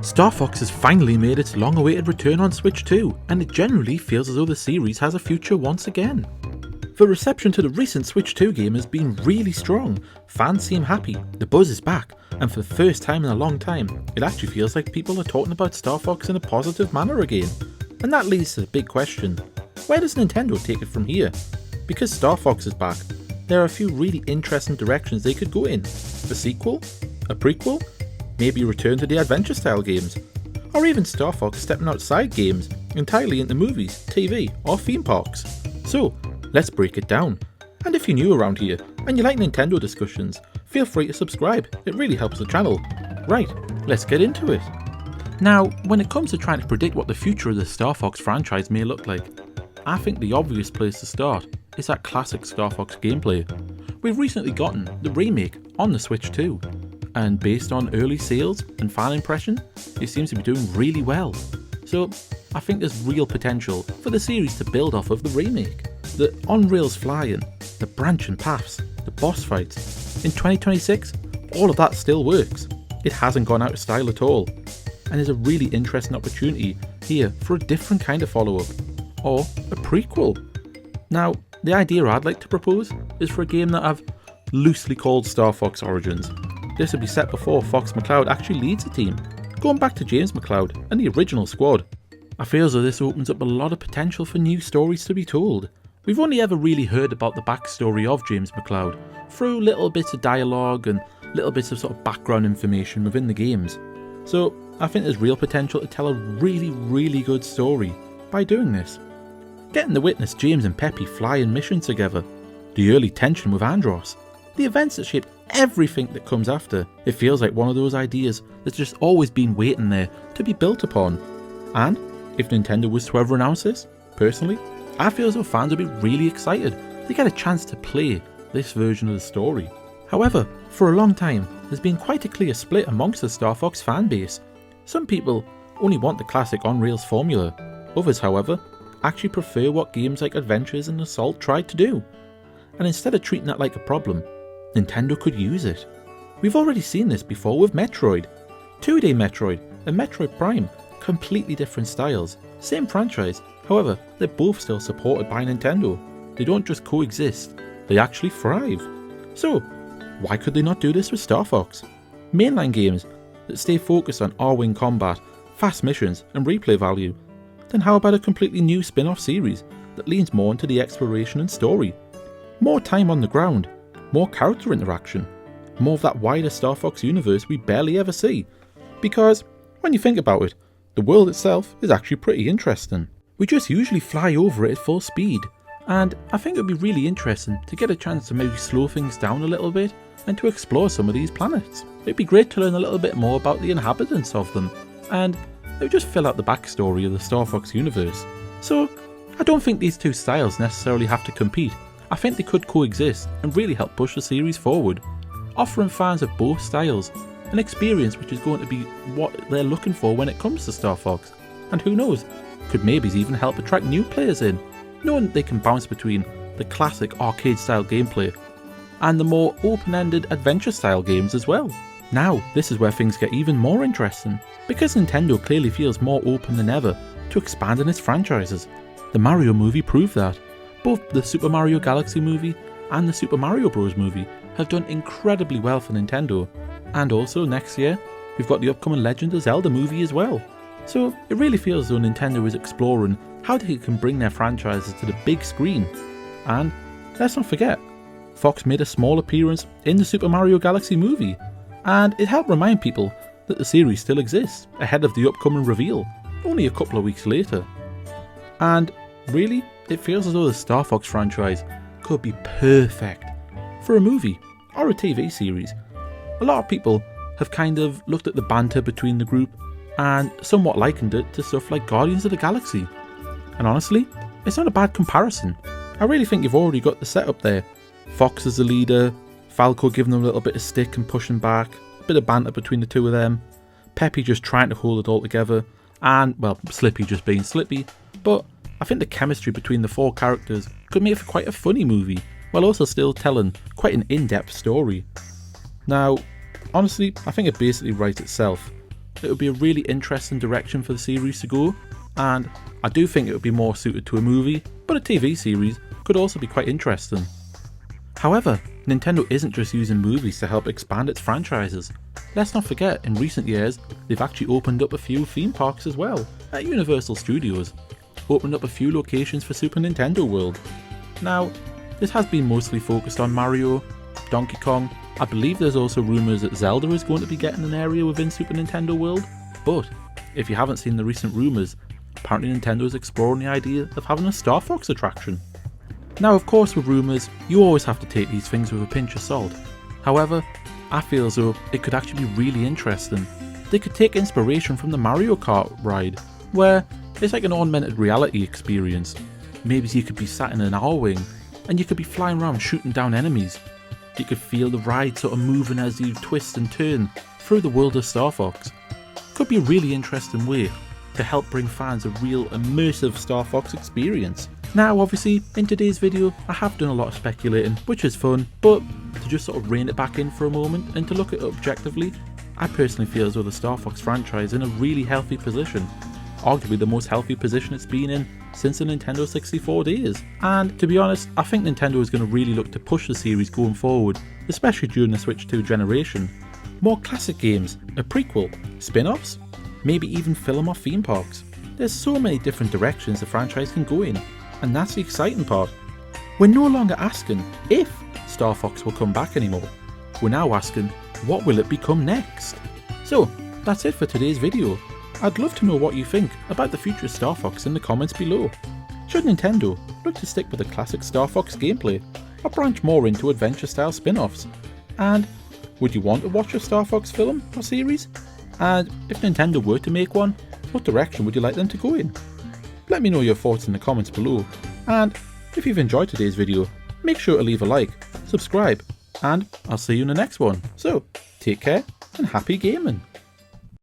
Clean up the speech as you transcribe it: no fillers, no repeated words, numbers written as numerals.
Star Fox has finally made its long-awaited return on Switch 2, and it generally feels as though the series has a future once again. The reception to the recent Switch 2 game has been really strong, fans seem happy, the buzz is back, and for the first time in a long time, it actually feels like people are talking about Star Fox in a positive manner again. And that leads to the big question, where does Nintendo take it from here? Because Star Fox is back, there are a few really interesting directions they could go in. A sequel? A prequel? Maybe a return to the adventure style games? Or even Star Fox stepping outside games, entirely into movies, TV or theme parks? So, let's break it down. And if you're new around here, and you like Nintendo discussions, feel free to subscribe, it really helps the channel. Right, let's get into it. Now, when it comes to trying to predict what the future of the Star Fox franchise may look like, I think the obvious place to start is that classic Star Fox gameplay. We've recently gotten the remake on the Switch 2, and based on early sales and fan impression, it seems to be doing really well. So I think there's real potential for the series to build off of the remake. The on-rails flying, the branching paths, the boss fights. In 2026, all of that still works. It hasn't gone out of style at all. And there's a really interesting opportunity here for a different kind of follow-up, or a prequel. Now, the idea I'd like to propose is for a game that I've loosely called Star Fox Origins. This would be set before Fox McCloud actually leads the team, going back to James McCloud and the original squad. I feel as though this opens up a lot of potential for new stories to be told. We've only ever really heard about the backstory of James McCloud through little bits of dialogue and little bits of sort of background information within the games. So I think there's real potential to tell a really good story by doing this. Getting to witness James and Peppy fly in missions together, the early tension with Andros, the events that shaped everything that comes after. It feels like one of those ideas that's just always been waiting there to be built upon. And if Nintendo was to ever announce this, personally, I feel as though fans would be really excited to get a chance to play this version of the story. However, for a long time, there's been quite a clear split amongst the Star Fox fan base. Some people only want the classic on-rails formula. Others, however, actually prefer what games like Adventures and Assault tried to do. And instead of treating that like a problem, Nintendo could use it. We've already seen this before with Metroid. 2D Metroid and Metroid Prime, completely different styles, same franchise, however, they're both still supported by Nintendo. They don't just coexist, they actually thrive. So, why could they not do this with Star Fox? Mainline games that stay focused on R-Wing combat, fast missions and replay value. Then how about a completely new spin-off series that leans more into the exploration and story? More time on the ground, more character interaction, more of that wider Star Fox universe we barely ever see. Because, when you think about it, the world itself is actually pretty interesting. We just usually fly over it at full speed, and I think it would be really interesting to get a chance to maybe slow things down a little bit and to explore some of these planets. It'd be great to learn a little bit more about the inhabitants of them, and it would just fill out the backstory of the Star Fox universe. So, I don't think these two styles necessarily have to compete. I think they could coexist and really help push the series forward, offering fans of both styles an experience which is going to be what they're looking for when it comes to Star Fox. And who knows, could maybe even help attract new players in, knowing they can bounce between the classic arcade style gameplay and the more open-ended adventure style games as well. Now, this is where things get even more interesting, because Nintendo clearly feels more open than ever to expanding its franchises. The Mario movie proved that. Both the Super Mario Galaxy movie and the Super Mario Bros. Movie have done incredibly well for Nintendo, and also next year, we've got the upcoming Legend of Zelda movie as well. So it really feels as though Nintendo is exploring how they can bring their franchises to the big screen. And let's not forget, Fox made a small appearance in the Super Mario Galaxy movie, and it helped remind people that the series still exists ahead of the upcoming reveal, only a couple of weeks later. And really, it feels as though the Star Fox franchise could be perfect for a movie or a TV series. A lot of people have kind of looked at the banter between the group and somewhat likened it to stuff like Guardians of the Galaxy. And honestly, it's not a bad comparison. I really think you've already got the setup there. Fox as the leader, Falco giving them a little bit of stick and pushing back, a bit of banter between the two of them, Peppy just trying to hold it all together, and, well, Slippy just being Slippy. But I think the chemistry between the four characters could make for quite a funny movie, while also still telling quite an in-depth story. Now, honestly, I think it basically writes itself. it would be a really interesting direction for the series to go, and I do think it would be more suited to a movie, but a TV series could also be quite interesting. However, Nintendo isn't just using movies to help expand its franchises. Let's not forget, in recent years, they've actually opened up a few theme parks as well, at Universal Studios, opened up a few locations for Super Nintendo World. Now, this has been mostly focused on Mario, Donkey Kong. I believe there's also rumours that Zelda is going to be getting an area within Super Nintendo World, but if you haven't seen the recent rumours, apparently Nintendo is exploring the idea of having a Star Fox attraction. Now of course with rumours, you always have to take these things with a pinch of salt. However, I feel as though it could actually be really interesting. They could take inspiration from the Mario Kart ride, where it's like an augmented reality experience. Maybe you could be sat in an R-Wing, and you could be flying around shooting down enemies. You could feel the ride sort of moving as you twist and turn through the world of Star Fox. Could be a really interesting way to help bring fans a real immersive Star Fox experience. Now obviously, in today's video I have done a lot of speculating, which is fun, but to just sort of rein it back in for a moment and to look at it objectively, I personally feel as though the Star Fox franchise is in a really healthy position. Arguably the most healthy position it's been in since the Nintendo 64 days. And to be honest, I think Nintendo is going to really look to push the series going forward, especially during the Switch 2 generation. More classic games, a prequel, spin-offs, maybe even film or theme parks. There's so many different directions the franchise can go in, and that's the exciting part. We're no longer asking if Star Fox will come back anymore, we're now asking what will it become next. So that's it for today's video. I'd love to know what you think about the future of Star Fox in the comments below. Should Nintendo look to stick with the classic Star Fox gameplay or branch more into adventure style spin-offs? And would you want to watch a Star Fox film or series? And if Nintendo were to make one, what direction would you like them to go in? Let me know your thoughts in the comments below, and if you've enjoyed today's video, make sure to leave a like, subscribe, and I'll see you in the next one. So, take care and happy gaming!